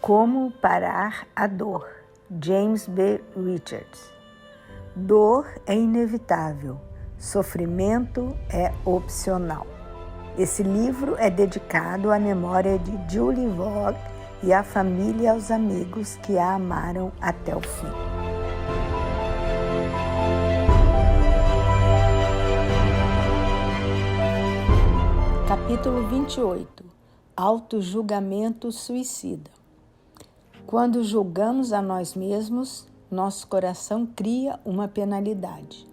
Como parar a dor? James B. Richards. Dor é inevitável, sofrimento é opcional. Esse livro é dedicado à memória de Julie Vogt e à família e aos amigos que a amaram até o fim. Capítulo 28. Autojulgamento suicida. Quando julgamos a nós mesmos, nosso coração cria uma penalidade.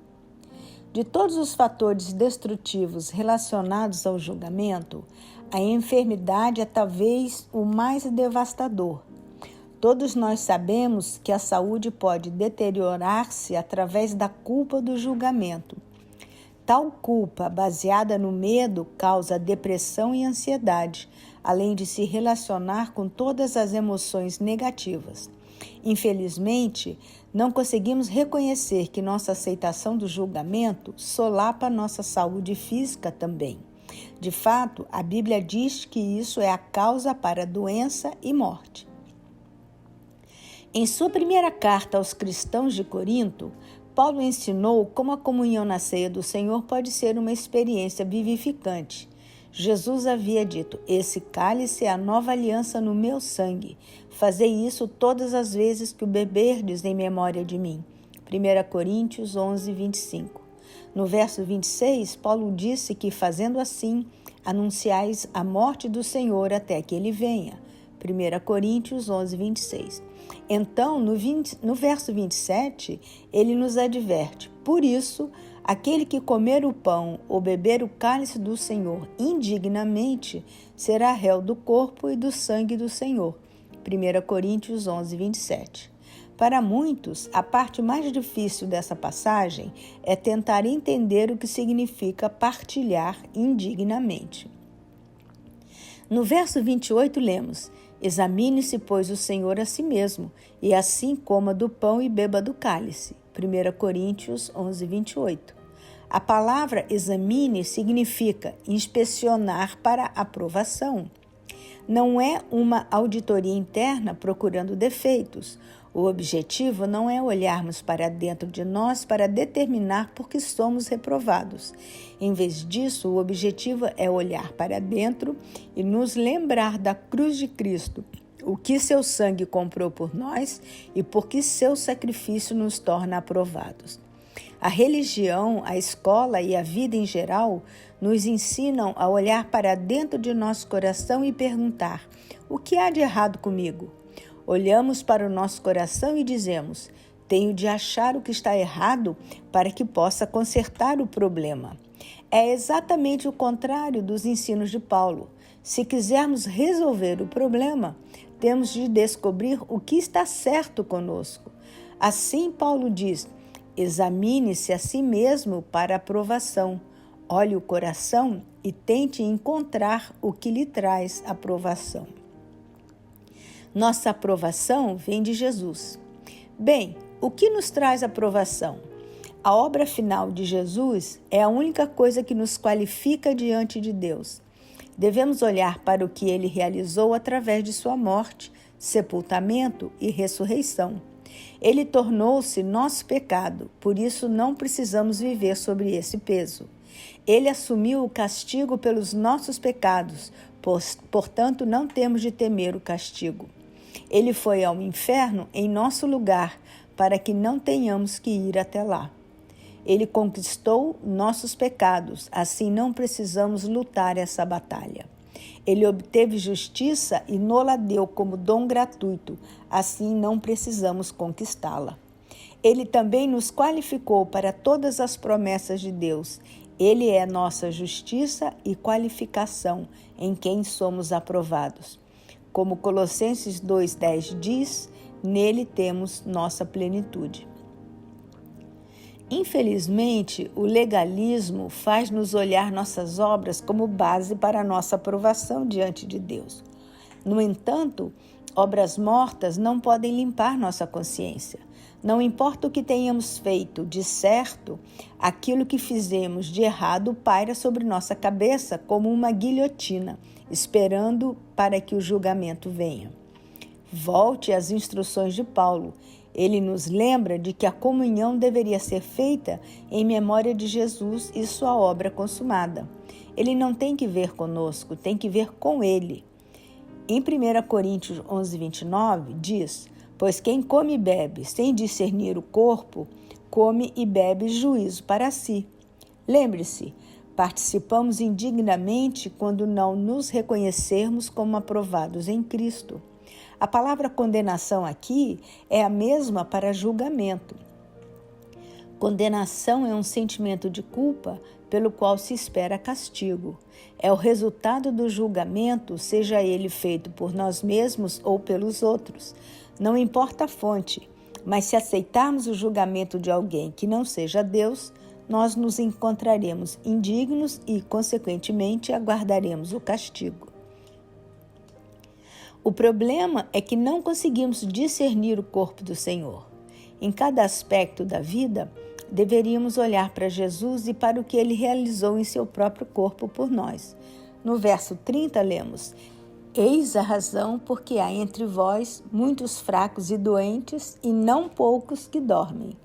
De todos os fatores destrutivos relacionados ao julgamento, a enfermidade é talvez o mais devastador. Todos nós sabemos que a saúde pode deteriorar-se através da culpa do julgamento. Tal culpa, baseada no medo, causa depressão e ansiedade, além de se relacionar com todas as emoções negativas. Infelizmente, não conseguimos reconhecer que nossa aceitação do julgamento solapa nossa saúde física também. De fato, a Bíblia diz que isso é a causa para doença e morte. Em sua primeira carta aos cristãos de Corinto, Paulo ensinou como a comunhão na ceia do Senhor pode ser uma experiência vivificante. Jesus havia dito: "Esse cálice é a nova aliança no meu sangue. Fazei isso todas as vezes que o beberdes em memória de mim." 1 Coríntios 11, 25. No verso 26, Paulo disse que, fazendo assim, anunciais a morte do Senhor até que ele venha. 1 Coríntios 11, 26. Então, no verso 27, ele nos adverte: "Por isso, aquele que comer o pão ou beber o cálice do Senhor indignamente será réu do corpo e do sangue do Senhor." 1 Coríntios 11, 27. Para muitos, a parte mais difícil dessa passagem é tentar entender o que significa partilhar indignamente. No verso 28, lemos: "Examine-se, pois, o Senhor a si mesmo, e assim coma do pão e beba do cálice." 1 Coríntios 11, 28. A palavra examine significa inspecionar para aprovação. Não é uma auditoria interna procurando defeitos. O objetivo não é olharmos para dentro de nós para determinar por que somos reprovados. Em vez disso, o objetivo é olhar para dentro e nos lembrar da cruz de Cristo, o que seu sangue comprou por nós e por que seu sacrifício nos torna aprovados. A religião, a escola e a vida em geral nos ensinam a olhar para dentro de nosso coração e perguntar: o que há de errado comigo? Olhamos para o nosso coração e dizemos: tenho de achar o que está errado para que possa consertar o problema. É exatamente o contrário dos ensinos de Paulo. Se quisermos resolver o problema, temos de descobrir o que está certo conosco. Assim, Paulo diz: examine-se a si mesmo para aprovação. Olhe o coração e tente encontrar o que lhe traz aprovação. Nossa aprovação vem de Jesus. Bem, o que nos traz aprovação? A obra final de Jesus é a única coisa que nos qualifica diante de Deus. Devemos olhar para o que ele realizou através de sua morte, sepultamento e ressurreição. Ele tornou-se nosso pecado, por isso não precisamos viver sobre esse peso. Ele assumiu o castigo pelos nossos pecados, portanto não temos de temer o castigo. Ele foi ao inferno em nosso lugar, para que não tenhamos que ir até lá. Ele conquistou nossos pecados, assim não precisamos lutar essa batalha. Ele obteve justiça e nos-la deu como dom gratuito, assim não precisamos conquistá-la. Ele também nos qualificou para todas as promessas de Deus. Ele é nossa justiça e qualificação, em quem somos aprovados. Como Colossenses 2,10 diz, nele temos nossa plenitude. Infelizmente, o legalismo faz-nos olhar nossas obras como base para a nossa aprovação diante de Deus. No entanto, obras mortas não podem limpar nossa consciência. Não importa o que tenhamos feito de certo, aquilo que fizemos de errado paira sobre nossa cabeça como uma guilhotina, esperando para que o julgamento venha. Volte às instruções de Paulo. Ele nos lembra de que a comunhão deveria ser feita em memória de Jesus e sua obra consumada. Ele não tem que ver conosco, tem que ver com ele. Em 1 Coríntios 11, 29, diz: pois quem come e bebe sem discernir o corpo, come e bebe juízo para si. Lembre-se, participamos indignamente quando não nos reconhecermos como aprovados em Cristo. A palavra condenação aqui é a mesma para julgamento. Condenação é um sentimento de culpa pelo qual se espera castigo. É o resultado do julgamento, seja ele feito por nós mesmos ou pelos outros. Não importa a fonte, mas se aceitarmos o julgamento de alguém que não seja Deus, nós nos encontraremos indignos e, consequentemente, aguardaremos o castigo. O problema é que não conseguimos discernir o corpo do Senhor. Em cada aspecto da vida, deveríamos olhar para Jesus e para o que ele realizou em seu próprio corpo por nós. No verso 30, lemos: eis a razão porque há entre vós muitos fracos e doentes, e não poucos que dormem.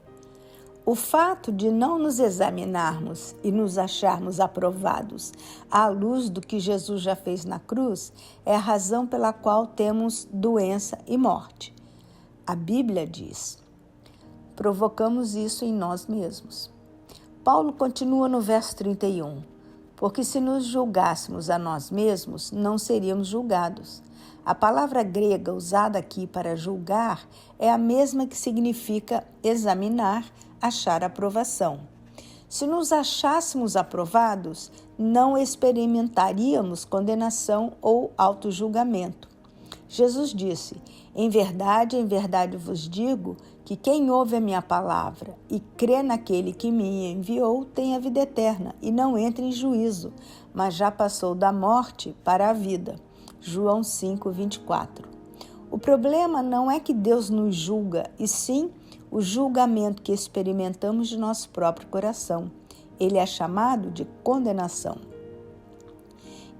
O fato de não nos examinarmos e nos acharmos aprovados à luz do que Jesus já fez na cruz é a razão pela qual temos doença e morte. A Bíblia diz: provocamos isso em nós mesmos. Paulo continua no verso 31. Porque se nos julgássemos a nós mesmos, não seríamos julgados. A palavra grega usada aqui para julgar é a mesma que significa examinar, achar aprovação. Se nos achássemos aprovados, não experimentaríamos condenação ou autojulgamento. Jesus disse: em verdade vos digo que quem ouve a minha palavra e crê naquele que me enviou tem a vida eterna e não entra em juízo, mas já passou da morte para a vida. João 5, 24. O problema não é que Deus nos julga, e sim o julgamento que experimentamos de nosso próprio coração. Ele é chamado de condenação.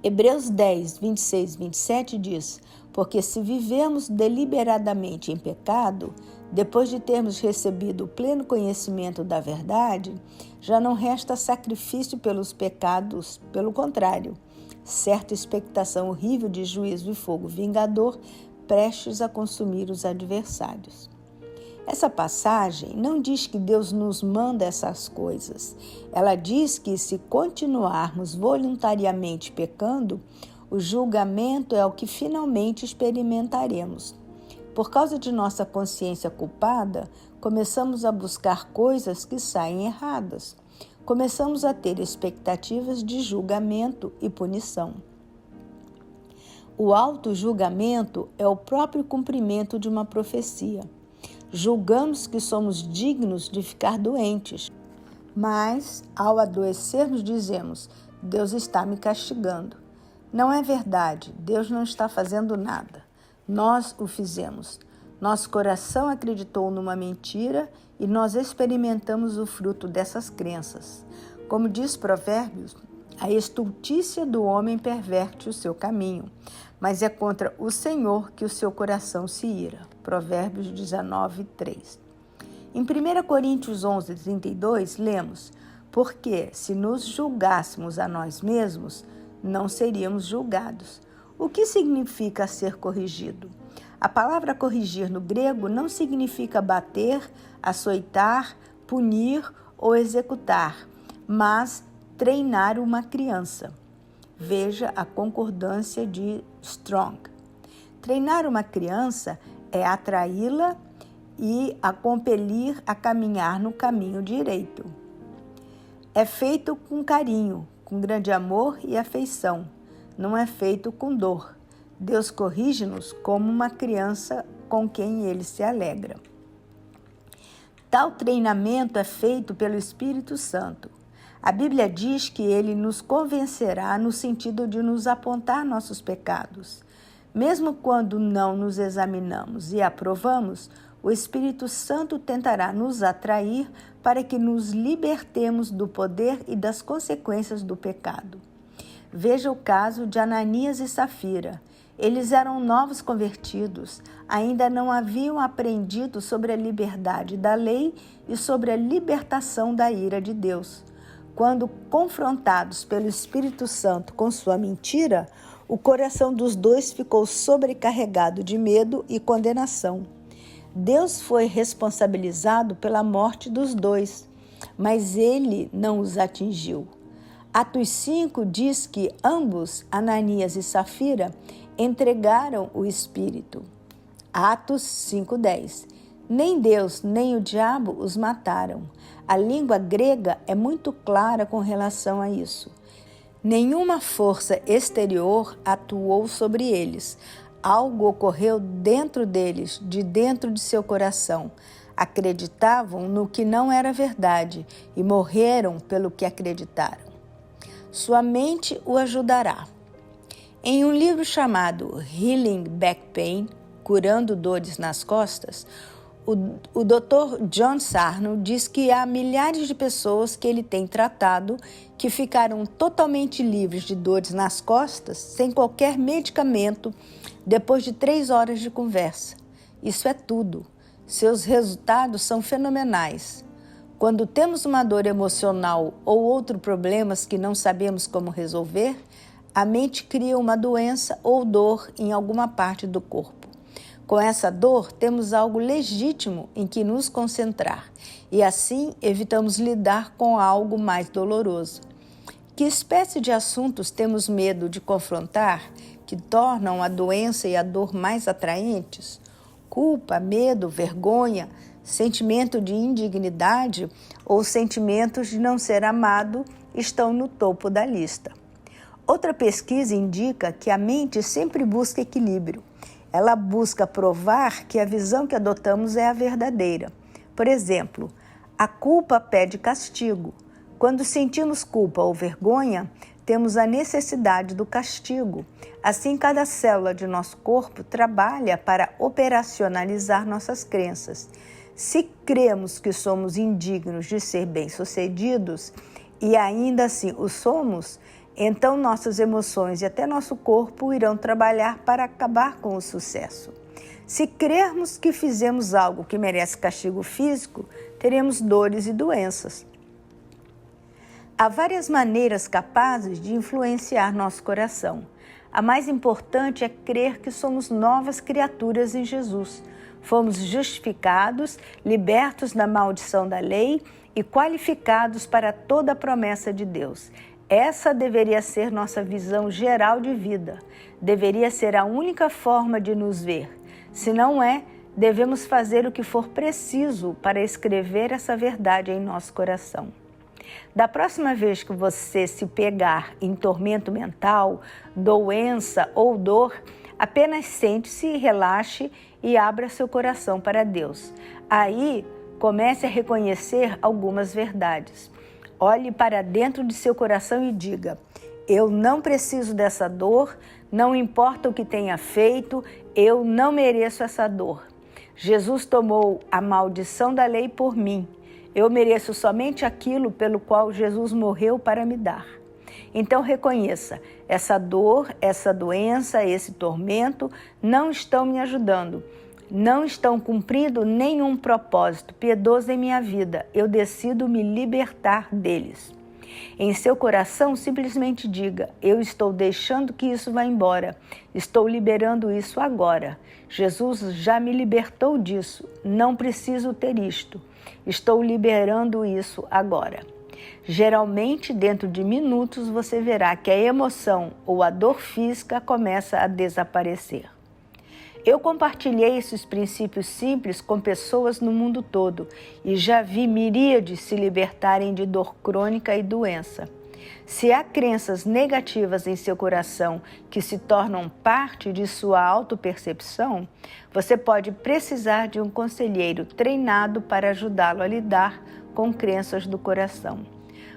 Hebreus 10, 26 e 27 diz: porque se vivemos deliberadamente em pecado, depois de termos recebido o pleno conhecimento da verdade, já não resta sacrifício pelos pecados, pelo contrário, certa expectação horrível de juízo e fogo vingador, prestes a consumir os adversários. Essa passagem não diz que Deus nos manda essas coisas. Ela diz que, se continuarmos voluntariamente pecando, o julgamento é o que finalmente experimentaremos. Por causa de nossa consciência culpada, começamos a buscar coisas que saem erradas. Começamos a ter expectativas de julgamento e punição. O auto-julgamento é o próprio cumprimento de uma profecia. Julgamos que somos dignos de ficar doentes, mas, ao adoecermos, dizemos: Deus está me castigando. Não é verdade, Deus não está fazendo nada. Nós o fizemos. Nosso coração acreditou numa mentira e nós experimentamos o fruto dessas crenças. Como diz Provérbios, a estultícia do homem perverte o seu caminho, mas é contra o Senhor que o seu coração se ira. Provérbios 19, 3. Em 1 Coríntios 11, 32, lemos: porque se nos julgássemos a nós mesmos, não seríamos julgados. O que significa ser corrigido? A palavra corrigir no grego não significa bater, açoitar, punir ou executar, mas treinar uma criança. Veja a concordância de Strong. Treinar uma criança é atraí-la e a compelir a caminhar no caminho direito. É feito com carinho, com grande amor e afeição. Não é feito com dor. Deus corrige-nos como uma criança com quem ele se alegra. Tal treinamento é feito pelo Espírito Santo. A Bíblia diz que ele nos convencerá no sentido de nos apontar nossos pecados. Mesmo quando não nos examinamos e aprovamos, o Espírito Santo tentará nos atrair para que nos libertemos do poder e das consequências do pecado. Veja o caso de Ananias e Safira. Eles eram novos convertidos, ainda não haviam aprendido sobre a liberdade da lei e sobre a libertação da ira de Deus. Quando confrontados pelo Espírito Santo com sua mentira, o coração dos dois ficou sobrecarregado de medo e condenação. Deus foi responsabilizado pela morte dos dois, mas ele não os atingiu. Atos 5 diz que ambos, Ananias e Safira, entregaram o Espírito. Atos 5:10. Nem Deus nem o diabo os mataram. A língua grega é muito clara com relação a isso. Nenhuma força exterior atuou sobre eles. Algo ocorreu dentro deles, de dentro de seu coração. Acreditavam no que não era verdade e morreram pelo que acreditaram. Sua mente o ajudará. Em um livro chamado Healing Back Pain, Curando Dores nas Costas, o Dr. John Sarno diz que há milhares de pessoas que ele tem tratado que ficaram totalmente livres de dores nas costas, sem qualquer medicamento, depois de 3 horas de conversa. Isso é tudo. Seus resultados são fenomenais. Quando temos uma dor emocional ou outros problemas que não sabemos como resolver, a mente cria uma doença ou dor em alguma parte do corpo. Com essa dor, temos algo legítimo em que nos concentrar e assim evitamos lidar com algo mais doloroso. Que espécie de assuntos temos medo de confrontar que tornam a doença e a dor mais atraentes? Culpa, medo, vergonha, sentimento de indignidade ou sentimentos de não ser amado estão no topo da lista. Outra pesquisa indica que a mente sempre busca equilíbrio. Ela busca provar que a visão que adotamos é a verdadeira. Por exemplo, a culpa pede castigo. Quando sentimos culpa ou vergonha, temos a necessidade do castigo. Assim, cada célula de nosso corpo trabalha para operacionalizar nossas crenças. Se cremos que somos indignos de ser bem-sucedidos e ainda assim o somos, então nossas emoções e até nosso corpo irão trabalhar para acabar com o sucesso. Se crermos que fizemos algo que merece castigo físico, teremos dores e doenças. Há várias maneiras capazes de influenciar nosso coração. A mais importante é crer que somos novas criaturas em Jesus. Fomos justificados, libertos da maldição da lei e qualificados para toda a promessa de Deus. Essa deveria ser nossa visão geral de vida. Deveria ser a única forma de nos ver. Se não é, devemos fazer o que for preciso para escrever essa verdade em nosso coração. Da próxima vez que você se pegar em tormento mental, doença ou dor, apenas sente-se, relaxe e abra seu coração para Deus. Aí, comece a reconhecer algumas verdades. Olhe para dentro de seu coração e diga: eu não preciso dessa dor, não importa o que tenha feito, eu não mereço essa dor. Jesus tomou a maldição da lei por mim. Eu mereço somente aquilo pelo qual Jesus morreu para me dar. Então reconheça, essa dor, essa doença, esse tormento não estão me ajudando. Não estão cumprindo nenhum propósito piedoso em minha vida. Eu decido me libertar deles. Em seu coração, simplesmente diga: eu estou deixando que isso vá embora. Estou liberando isso agora. Jesus já me libertou disso. Não preciso ter isto. Estou liberando isso agora. Geralmente, dentro de minutos, você verá que a emoção ou a dor física começa a desaparecer. Eu compartilhei esses princípios simples com pessoas no mundo todo e já vi miríades se libertarem de dor crônica e doença. Se há crenças negativas em seu coração que se tornam parte de sua autopercepção, você pode precisar de um conselheiro treinado para ajudá-lo a lidar com crenças do coração.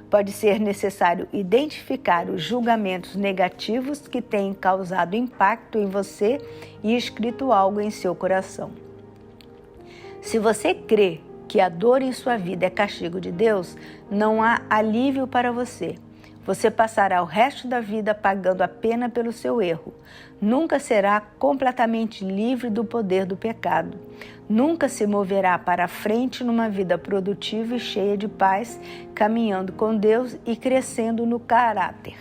Pode ser necessário identificar os julgamentos negativos que têm causado impacto em você e escrito algo em seu coração. Se você crê que a dor em sua vida é castigo de Deus, não há alívio para você. Você passará o resto da vida pagando a pena pelo seu erro. Nunca será completamente livre do poder do pecado. Nunca se moverá para frente numa vida produtiva e cheia de paz, caminhando com Deus e crescendo no caráter.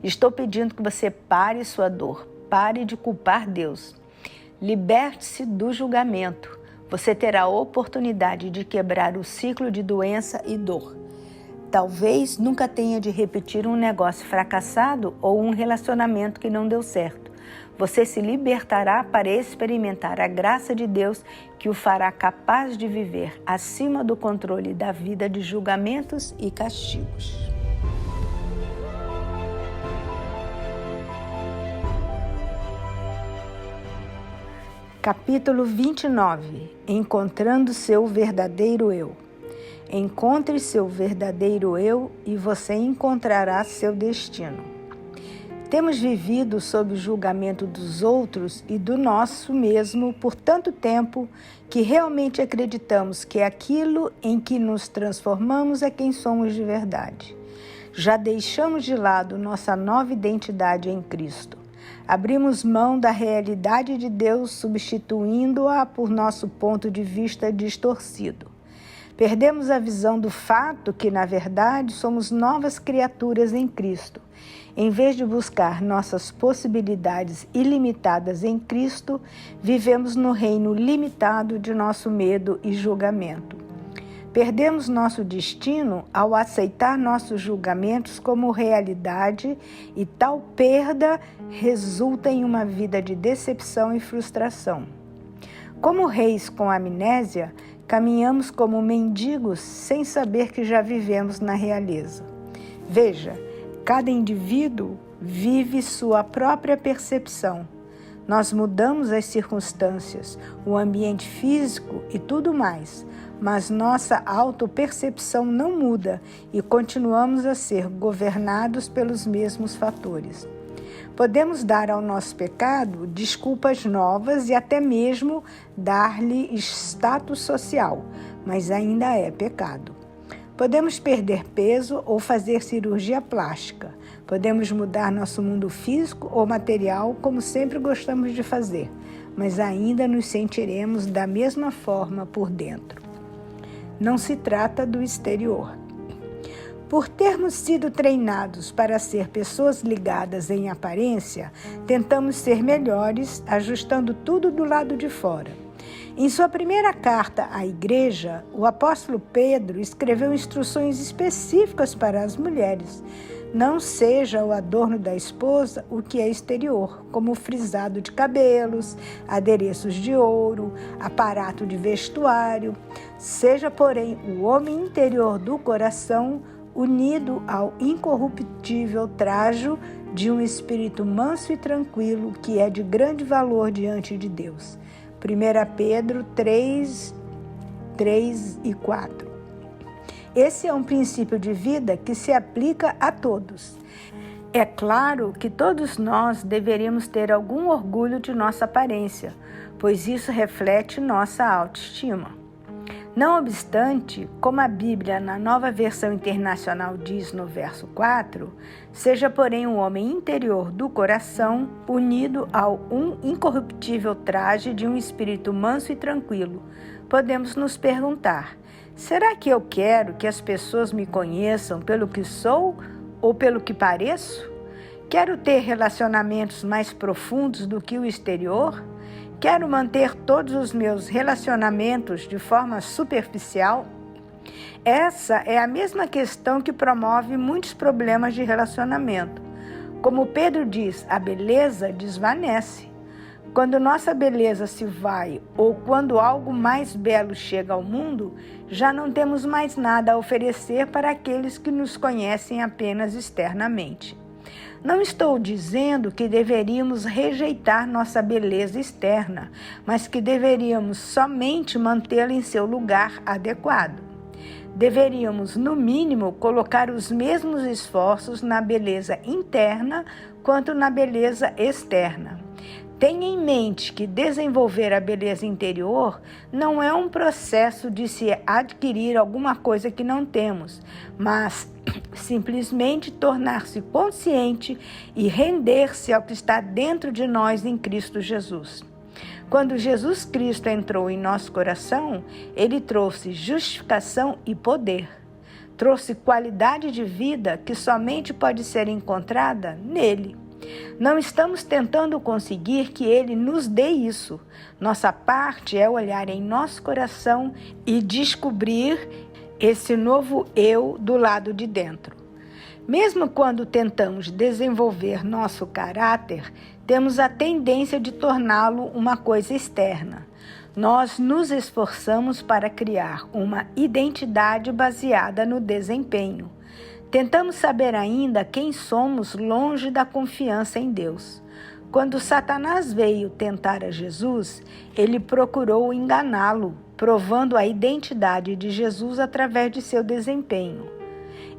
Estou pedindo que você pare sua dor, pare de culpar Deus. Liberte-se do julgamento. Você terá a oportunidade de quebrar o ciclo de doença e dor. Talvez nunca tenha de repetir um negócio fracassado ou um relacionamento que não deu certo. Você se libertará para experimentar a graça de Deus que o fará capaz de viver acima do controle da vida de julgamentos e castigos. Capítulo 29. Encontrando seu verdadeiro eu. Encontre seu verdadeiro eu e você encontrará seu destino. Temos vivido sob o julgamento dos outros e do nosso mesmo por tanto tempo que realmente acreditamos que aquilo em que nos transformamos é quem somos de verdade. Já deixamos de lado nossa nova identidade em Cristo. Abrimos mão da realidade de Deus, substituindo-a por nosso ponto de vista distorcido. Perdemos a visão do fato que, na verdade, somos novas criaturas em Cristo. Em vez de buscar nossas possibilidades ilimitadas em Cristo, vivemos no reino limitado de nosso medo e julgamento. Perdemos nosso destino ao aceitar nossos julgamentos como realidade e tal perda resulta em uma vida de decepção e frustração. Como reis com amnésia, caminhamos como mendigos sem saber que já vivemos na realeza. Veja, cada indivíduo vive sua própria percepção. Nós mudamos as circunstâncias, o ambiente físico e tudo mais, mas nossa autopercepção não muda e continuamos a ser governados pelos mesmos fatores. Podemos dar ao nosso pecado desculpas novas e até mesmo dar-lhe status social, mas ainda é pecado. Podemos perder peso ou fazer cirurgia plástica. Podemos mudar nosso mundo físico ou material como sempre gostamos de fazer, mas ainda nos sentiremos da mesma forma por dentro. Não se trata do exterior. Por termos sido treinados para ser pessoas ligadas em aparência, tentamos ser melhores, ajustando tudo do lado de fora. Em sua primeira carta à igreja, o apóstolo Pedro escreveu instruções específicas para as mulheres. Não seja o adorno da esposa o que é exterior, como o frisado de cabelos, adereços de ouro, aparato de vestuário. Seja, porém, o homem interior do coração, unido ao incorruptível trajo de um espírito manso e tranquilo, que é de grande valor diante de Deus. 1 Pedro 3 e 4. Esse é um princípio de vida que se aplica a todos. É claro que todos nós deveríamos ter algum orgulho de nossa aparência, pois isso reflete nossa autoestima. Não obstante, como a Bíblia na Nova Versão Internacional diz no verso 4, seja porém um homem interior do coração, unido ao incorruptível traje de um espírito manso e tranquilo. Podemos nos perguntar, será que eu quero que as pessoas me conheçam pelo que sou ou pelo que pareço? Quero ter relacionamentos mais profundos do que o exterior? Quero manter todos os meus relacionamentos de forma superficial? Essa é a mesma questão que promove muitos problemas de relacionamento. Como Pedro diz, a beleza desvanece. Quando nossa beleza se vai ou quando algo mais belo chega ao mundo, já não temos mais nada a oferecer para aqueles que nos conhecem apenas externamente. Não estou dizendo que deveríamos rejeitar nossa beleza externa, mas que deveríamos somente mantê-la em seu lugar adequado. Deveríamos, no mínimo, colocar os mesmos esforços na beleza interna quanto na beleza externa. Tenha em mente que desenvolver a beleza interior não é um processo de se adquirir alguma coisa que não temos, mas simplesmente tornar-se consciente e render-se ao que está dentro de nós em Cristo Jesus. Quando Jesus Cristo entrou em nosso coração, ele trouxe justificação e poder. Trouxe qualidade de vida que somente pode ser encontrada nele. Não estamos tentando conseguir que ele nos dê isso. Nossa parte é olhar em nosso coração e descobrir esse novo eu do lado de dentro. Mesmo quando tentamos desenvolver nosso caráter, temos a tendência de torná-lo uma coisa externa. Nós nos esforçamos para criar uma identidade baseada no desempenho. Tentamos saber ainda quem somos longe da confiança em Deus. Quando Satanás veio tentar a Jesus, ele procurou enganá-lo, provando a identidade de Jesus através de seu desempenho.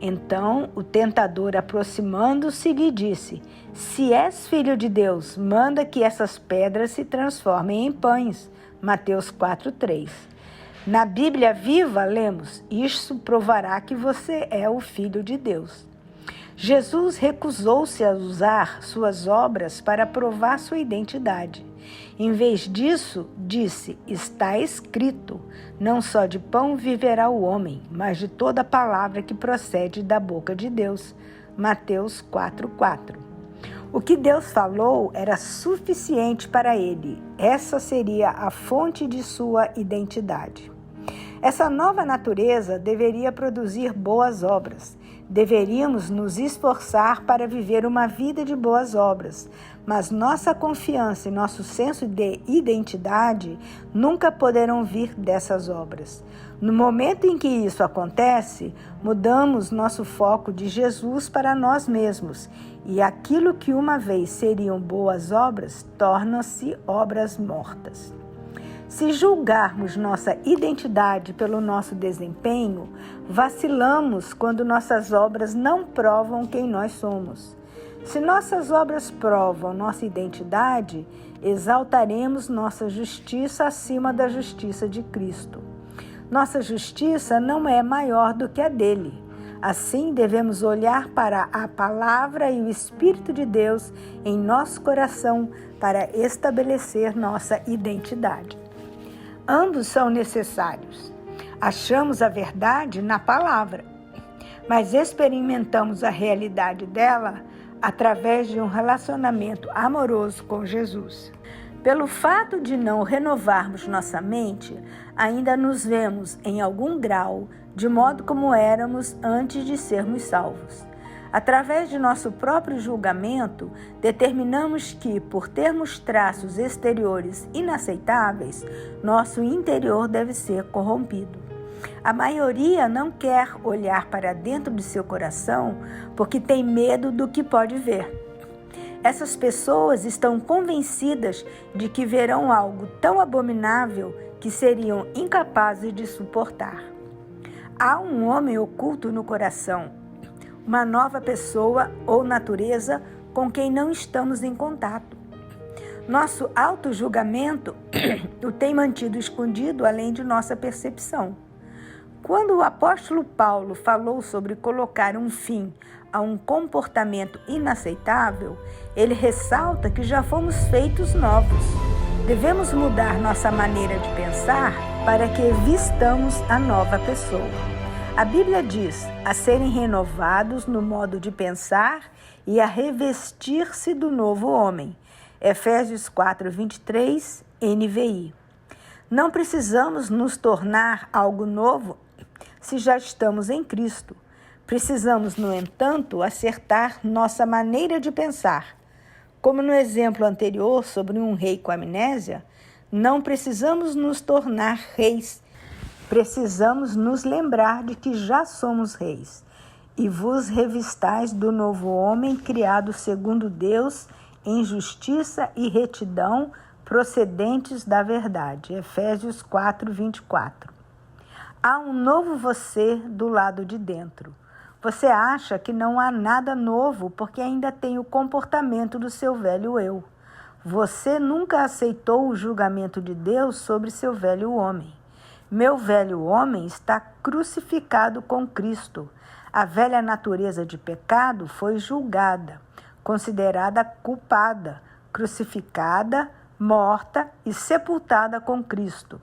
Então, o tentador, aproximando-se, lhe disse: "Se és filho de Deus, manda que essas pedras se transformem em pães." Mateus 4:3. Na Bíblia Viva, lemos: "Isso provará que você é o Filho de Deus." Jesus recusou-se a usar suas obras para provar sua identidade. Em vez disso, disse: "Está escrito, não só de pão viverá o homem, mas de toda palavra que procede da boca de Deus." Mateus 4:4. O que Deus falou era suficiente para ele. Essa seria a fonte de sua identidade. Essa nova natureza deveria produzir boas obras. Deveríamos nos esforçar para viver uma vida de boas obras, mas nossa confiança e nosso senso de identidade nunca poderão vir dessas obras. No momento em que isso acontece, mudamos nosso foco de Jesus para nós mesmos, e aquilo que uma vez seriam boas obras torna-se obras mortas. Se julgarmos nossa identidade pelo nosso desempenho, vacilamos quando nossas obras não provam quem nós somos. Se nossas obras provam nossa identidade, exaltaremos nossa justiça acima da justiça de Cristo. Nossa justiça não é maior do que a dele. Assim, devemos olhar para a palavra e o Espírito de Deus em nosso coração para estabelecer nossa identidade. Ambos são necessários. Achamos a verdade na palavra, mas experimentamos a realidade dela através de um relacionamento amoroso com Jesus. Pelo fato de não renovarmos nossa mente, ainda nos vemos em algum grau de modo como éramos antes de sermos salvos. Através de nosso próprio julgamento, determinamos que, por termos traços exteriores inaceitáveis, nosso interior deve ser corrompido. A maioria não quer olhar para dentro de seu coração porque tem medo do que pode ver. Essas pessoas estão convencidas de que verão algo tão abominável que seriam incapazes de suportar. Há um homem oculto no coração, uma nova pessoa ou natureza com quem não estamos em contato. Nosso auto-julgamento o tem mantido escondido além de nossa percepção. Quando o apóstolo Paulo falou sobre colocar um fim a um comportamento inaceitável, ele ressalta que já fomos feitos novos. Devemos mudar nossa maneira de pensar para que vistamos a nova pessoa. A Bíblia diz a serem renovados no modo de pensar e a revestir-se do novo homem. Efésios 4:23, NVI. Não precisamos nos tornar algo novo se já estamos em Cristo. Precisamos, no entanto, acertar nossa maneira de pensar. Como no exemplo anterior sobre um rei com amnésia, não precisamos nos tornar reis. Precisamos nos lembrar de que já somos reis. E vos revistais do novo homem, criado segundo Deus, em justiça e retidão, procedentes da verdade. Efésios 4:24. Há um novo você do lado de dentro. Você acha que não há nada novo porque ainda tem o comportamento do seu velho eu. Você nunca aceitou o julgamento de Deus sobre seu velho homem. Meu velho homem está crucificado com Cristo. A velha natureza de pecado foi julgada, considerada culpada, crucificada, morta e sepultada com Cristo.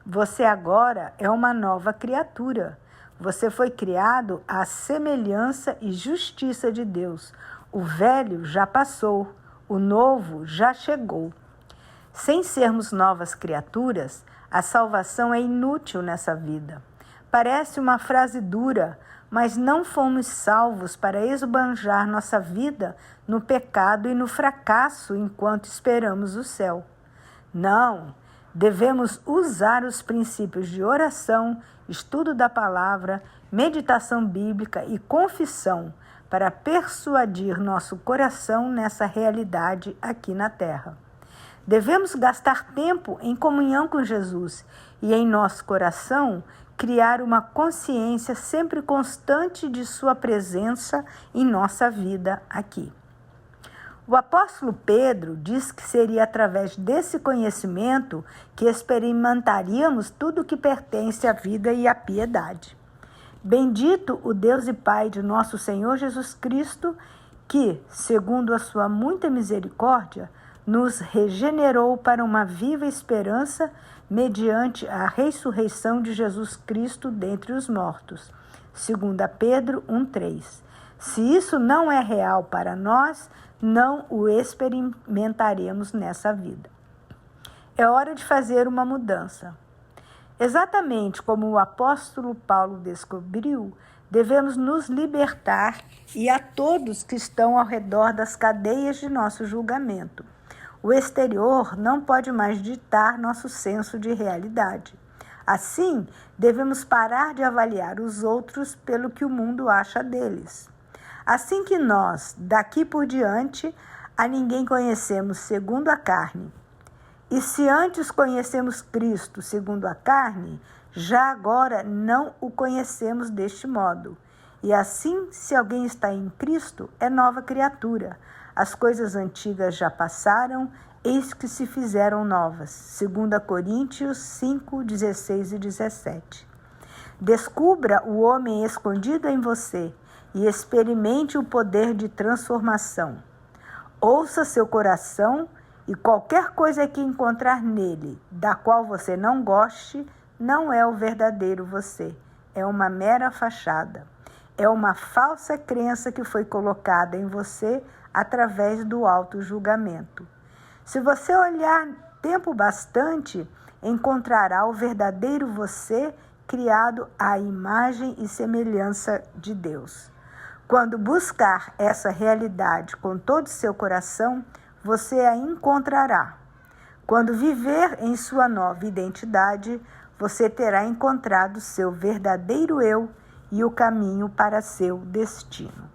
Você agora é uma nova criatura. Você foi criado à semelhança e justiça de Deus. O velho já passou, o novo já chegou. Sem sermos novas criaturas, a salvação é inútil nessa vida. Parece uma frase dura, mas não fomos salvos para esbanjar nossa vida no pecado e no fracasso enquanto esperamos o céu. Não, devemos usar os princípios de oração, estudo da palavra, meditação bíblica e confissão para persuadir nosso coração nessa realidade aqui na terra. Devemos gastar tempo em comunhão com Jesus e em nosso coração criar uma consciência sempre constante de sua presença em nossa vida aqui. O apóstolo Pedro diz que seria através desse conhecimento que experimentaríamos tudo o que pertence à vida e à piedade. Bendito o Deus e Pai de nosso Senhor Jesus Cristo, que, segundo a sua muita misericórdia, nos regenerou para uma viva esperança mediante a ressurreição de Jesus Cristo dentre os mortos. 2 Pedro 1,3. Se isso não é real para nós, não o experimentaremos nessa vida. É hora de fazer uma mudança. Exatamente como o apóstolo Paulo descobriu, devemos nos libertar e a todos que estão ao redor das cadeias de nosso julgamento. O exterior não pode mais ditar nosso senso de realidade. Assim, devemos parar de avaliar os outros pelo que o mundo acha deles. Assim que nós, daqui por diante, a ninguém conhecemos segundo a carne. E se antes conhecemos Cristo segundo a carne, já agora não o conhecemos deste modo. E assim, se alguém está em Cristo, é nova criatura. As coisas antigas já passaram, eis que se fizeram novas. 2 Coríntios 5, 16 e 17. Descubra o homem escondido em você e experimente o poder de transformação. Ouça seu coração e qualquer coisa que encontrar nele, da qual você não goste, não é o verdadeiro você. É uma mera fachada. É uma falsa crença que foi colocada em você através do auto-julgamento. Se você olhar tempo bastante, encontrará o verdadeiro você criado à imagem e semelhança de Deus. Quando buscar essa realidade com todo o seu coração, você a encontrará. Quando viver em sua nova identidade, você terá encontrado seu verdadeiro eu e o caminho para seu destino.